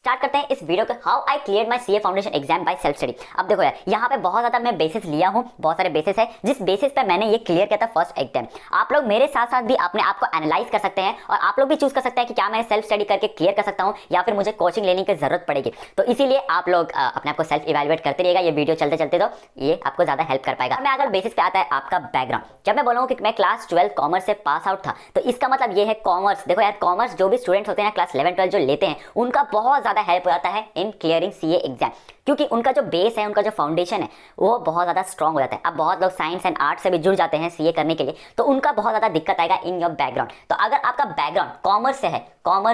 Start करते हैं इस वीडियो को how I clear my CA foundation exam by self study. अब देखो यार, यहाँ पे बहुत ज्यादा मैं बेसिस लिया हूँ, बहुत सारे बेसिस है जिस बेसिस पे मैंने ये क्लियर किया था फर्स्ट एग्जाम। आप लोग मेरे साथ साथ भी अपने आप को एनालाइज कर सकते हैं और आप लोग भी चूज कर सकते हैं कि क्या मैं सेल्फ स्टडी करके क्लियर कर सकता हूँ या फिर मुझे कोचिंग लेने की जरूरत पड़ेगी। तो इसीलिए आप लोग अपने आप को सेल्फ इवैल्यूएट करते रहिएगा, ये वीडियो चलते चलते तो ये आपको ज्यादा हेल्प कर पाएगा। मैं अगर बेसिस पे आता है आपका बैकग्राउंड, जब मैं बोलूँ कि मैं क्लास 12 कॉमर्स से पास आउट था तो इसका मतलब ये है कॉमर्स। देखो यार, कॉमर्स जो भी स्टूडेंट्स होते हैं क्लास 11 12 जो लेते हैं उनका बहुत ज्यादा हेल्प हो जाता है इन क्लियरिंग सीए एग्जाम, क्योंकि उनका जो बेस है, उनका जो फाउंडेशन है वो बहुत ज़्यादा स्ट्रॉन्ग हो जाता है। अब बहुत लोग साइंस एंड आर्ट्स से भी जुड़ जाते हैं सीए करने के लिए, तो उनका बहुत ज़्यादा दिक्कत आएगा इन योर बैकग्राउंड। तो अगर आपका बैकग्राउंड कॉमर्स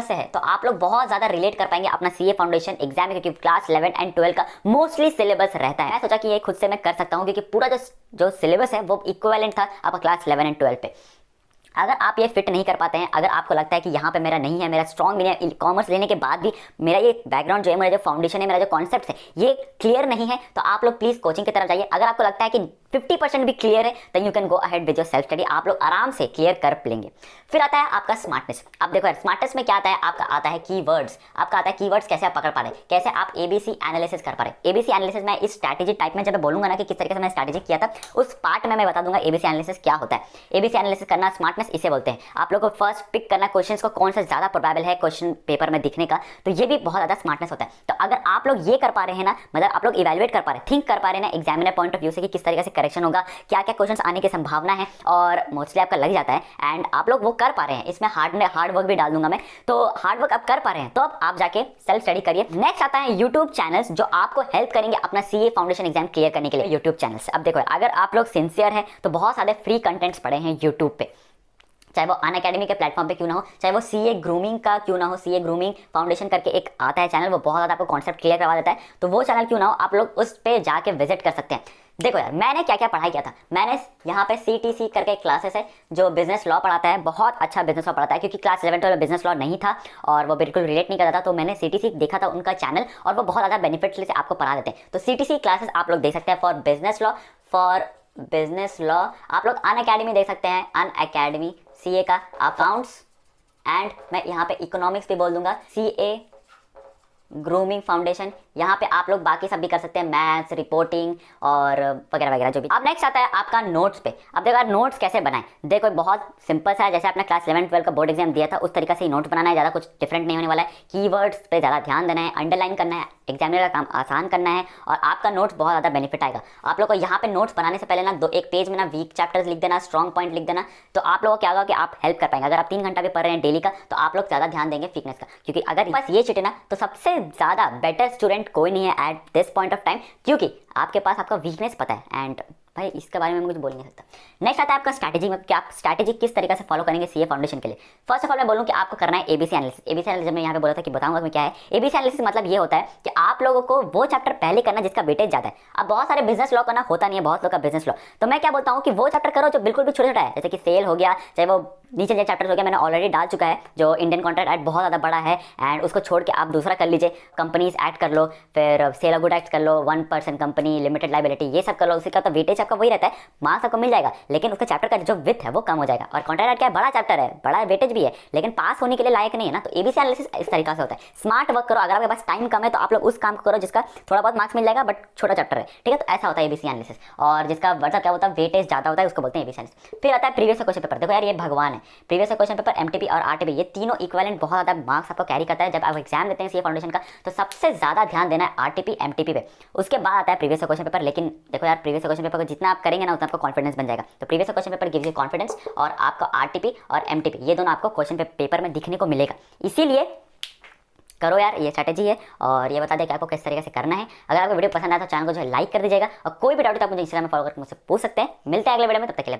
से है तो आप लोग बहुत ज़्यादा रिलेट कर पाएंगे अपना सीए फाउंडेशन एग्जाम में, क्योंकि क्लास 11 एंड 12 का मोस्टली सिलेबस रहता है। मैं सोचा कि ये खुद से मैं कर सकता हूँ, क्योंकि पूरा जो सिलेबस है वो इक्विवेलेंट था आपका क्लास 11 एंड 12 पे। अगर आप ये फिट नहीं कर पाते हैं, अगर आपको लगता है कि यहाँ पे मेरा नहीं है, मेरा स्ट्रॉन्ग भी है, कॉमर्स लेने के बाद भी मेरा ये बैकग्राउंड जो है, मेरा जो फाउंडेशन है, मेरा जो कॉन्सेप्ट है ये क्लियर नहीं है, तो आप लोग प्लीज कोचिंग की तरफ जाइए। अगर आपको लगता है कि 50% भी क्लियर है तो you can go ahead with your self study, आप लोग आराम से क्लियर कर लेंगे। फिर आता है आपका स्मार्टनेस। अब देखो यार, स्मार्टनेस में क्या आता है, आपका आता है कीवर्ड्स। आपका आता है कीवर्ड्स, कैसे आप पकड़ पा रहे हैं, कैसे आप एबीसी एनालिसिस कर पा रहे हैं। एबीसी एनालिसिस में इस स्ट्रैटेजी टाइप में जब मैं बोलूंगा ना कि किस तरीके से मैं स्ट्रैटेजी किया था, उस पार्ट में मैं बता दूंगा एबीसी एनालिसिस क्या होता है। एबीसी एनालिसिस करना, स्मार्टनेस इसे बोलते हैं। आप लोग को फर्स्ट पिक करना क्वेश्चंस को, कौन सा ज्यादा प्रोबेबल है क्वेश्चन पेपर में दिखने का, तो ये भी बहुत ज्यादा स्मार्टनेस होता है। तो अगर आप लोग ये कर पा रहे हैं ना, मतलब आप लोग इवैल्यूएट कर पा रहे हैं, थिंक कर पा रहे हैं ना एग्जामिनर पॉइंट ऑफ व्यू से कि किस तरीके से करेक्शन होगा, क्या क्या क्वेश्चंस आने की संभावना है, और मोस्टली आपका लग जाता है एंड आप लोग वो कर पा रहे हैं। इसमें हार्ड वर्क भी डाल दूंगा मैं, तो हार्ड वर्क आप कर पा रहे हैं तो अब आप जाके सेल्फ स्टडी करिए। नेक्स्ट आता है यूट्यूब चैनल्स जो आपको हेल्प करेंगे अपना सीए फाउंडेशन एग्जाम क्लियर करने के लिए। यूट्यूब चैनल्स, अब देखो अगर आप लोग सिंसियर हैं तो बहुत सारे फ्री कंटेंट्स पड़े हैं यूट्यूब पे, चाहे वो अनअकैडमी के प्लेटफॉर्म पे क्यों ना हो, चाहे वो सीए ग्रूमिंग का क्यों ना हो। सीए ग्रूमिंग फाउंडेशन करके एक आता है चैनल, वो बहुत ज़्यादा आपको कॉन्सेप्ट क्लियर करवा देता है, तो वो चैनल क्यों ना हो, आप लोग उस पर जाके विजिट कर सकते हैं। देखो यार, मैंने क्या क्या पढ़ाई किया था, मैंने यहाँ पे सीटीसी करके क्लासेस है जो बिजनेस लॉ पढ़ाता है, बहुत अच्छा बिजनेस लॉ पढ़ाता है, क्योंकि क्लास 11 12 में बिजनेस लॉ नहीं था और वो बिल्कुल रिलेट नहीं करता था, तो मैंने सीटीसी देखा था उनका चैनल और वो बहुत ज़्यादा बेनिफिट्स से आपको पढ़ा देते हैं। तो सीटीसी क्लासेस आप लोग देख सकते हैं फॉर बिजनेस लॉ। आप लोग अनअकैडमी देख सकते हैं, अनअकैडमी सीए का अकाउंट्स, एंड मैं यहाँ पे इकोनॉमिक्स भी बोल दूंगा, सीए ग्रूमिंग फाउंडेशन। यहाँ पे आप लोग बाकी सब भी कर सकते हैं, मैथ्स, रिपोर्टिंग और वगैरह वगैरह जो भी। अब नेक्स्ट आता है आपका नोट्स पे। अब देखो यार, नोट्स कैसे बनाएं, देखो बहुत सिंपल सा है, जैसे आपने क्लास 11 12 का बोर्ड एग्जाम दिया था उस तरीके से ही नोट्स बनाना है, ज़्यादा कुछ डिफरेंट नहीं होने वाला है। कीवर्ड्स पे ज़्यादा ध्यान देना है, अंडरलाइन करना है, एग्जामिनर का काम आसान करना है और आपका नोट्स बहुत ज़्यादा बेनिफिट आएगा। आप लोग को यहाँ पे नोट्स बनाने से पहले ना एक पेज में ना वीक चैप्टर्स लिख देना, स्ट्रॉन्ग पॉइंट लिख देना, तो आप लोगों को क्या होगा कि आप हेल्प कर पाएंगे। अगर आप 3 घंटा भी पढ़ रहे हैं डेली का तो आप लोग ज़्यादा ध्यान देंगे फिटनेस का, क्योंकि अगर बस ये चीटें ना तो सबसे ज़्यादा बेटर स्टूडेंट कोई नहीं है at this point of time, क्योंकि आपके पास आपका वीकनेस पता है एंड भाई इसके बारे में मैं कुछ बोल नहीं सकता। नेक्स्ट आता है आपका स्ट्रैटेजी में, कि आप स्ट्रैटेजी किस तरीके से फॉलो करेंगे सीए फाउंडेशन के लिए। फर्स्ट ऑफ ऑल मैं बोलूँ कि आपको करना है एबीसी एनालिसिस। एबीसी एनालिसिस में यहाँ पे बोला था कि बताऊंगा मैं क्या है। एबीसी एनालिसिस मतलब ये होता है कि आप लोगों को वो चैप्टर पहले करना जिसका वेटेज ज़्यादा है। अब बहुत सारे बिजनेस लॉ करना होता नहीं है, बहुत लोग का बिजनेस लॉ, तो मैं क्या बोलता हूँ कि वो चैप्टर करो जो बिल्कुल भी छोटा छोटा है, जैसे कि सेल हो गया, चाहे वो नीचे जो चैप्टर हो गया मैंने ऑलरेडी डाल चुका है, जो इंडियन कॉन्ट्रैक्ट एक्ट बहुत ज़्यादा बड़ा है एंड उसको छोड़ के आप दूसरा कर लीजिए, कंपनीज एक्ट कर लो, फिर सेल गुड एक्ट कर लो, 1% कंपनी, लिमिटेड लाइबिलिटी, ये सब कर लो। उसका तो वेटेज आपका वही रहता है, मार्क्स आपको मिल जाएगा, लेकिन उसका चैप्टर का जो विथ है वो कम हो जाएगा। और कॉन्ट्रैक्ट एक्ट क्या है, बड़ा चैप्टर है, बड़ा वेटेज भी है, लेकिन पास होने के लिए लायक नहीं है ना। तो एबीसी एनालिसिस इस तरीके से होता है, स्मार्ट वर्क करो। अगर आपके पास टाइम कम है तो आप लोग उस काम को करो जिसका थोड़ा बहुत मार्क्स मिल जाएगा बट छोटा चैप्टर है, ठीक है। तो ऐसा होता है एबीसी एनालिसिस, और जिसका मतलब क्या होता है, वेटेज ज़्यादा होता है, उसको बोलते हैं एबीसी एनालिसिस। फिर आता है प्रीवियस क्वेश्चन पेपर। देखो यार, ये भगवान है, प्रीवियस क्वेश्चन पेपर एमटीपी और आरटीपी, ये तीनों इक्विवेलेंट बहुत ज़्यादा मार्क्स आपको कैरी करता है। जब आप एग्जाम देते हैं सीए फाउंडेशन का तो सबसे ज़्यादा ध्यान देना है आरटीपी एमटीपी पे, उसके बाद आता है प्रीवियस क्वेश्चन पेपर। लेकिन देखो यार, प्रीवियस क्वेश्चन पेपर को जितना आप करेंगे ना उतना आपको कॉन्फिडेंस बन जाएगा। तो previous question paper gives you confidence, और आपका आरटीपी और एमटीपी ये दोनों आपको क्वेश्चन पेपर में दिखने को मिलेगा। इसीलिए करो यार, ये स्ट्रैटेजी है और ये बता दें कि आपको किस तरीके से करना है। अगर आपको वीडियो पसंद आया तो चैनल को जो है लाइक कर दीजिएगा, और कोई भी डाउट तो आप मुझे इंस्टाग्राम में फॉलो करके मुझसे पूछ सकते हैं। मिलते हैं अगले वीडियो में, तब तक के लिए।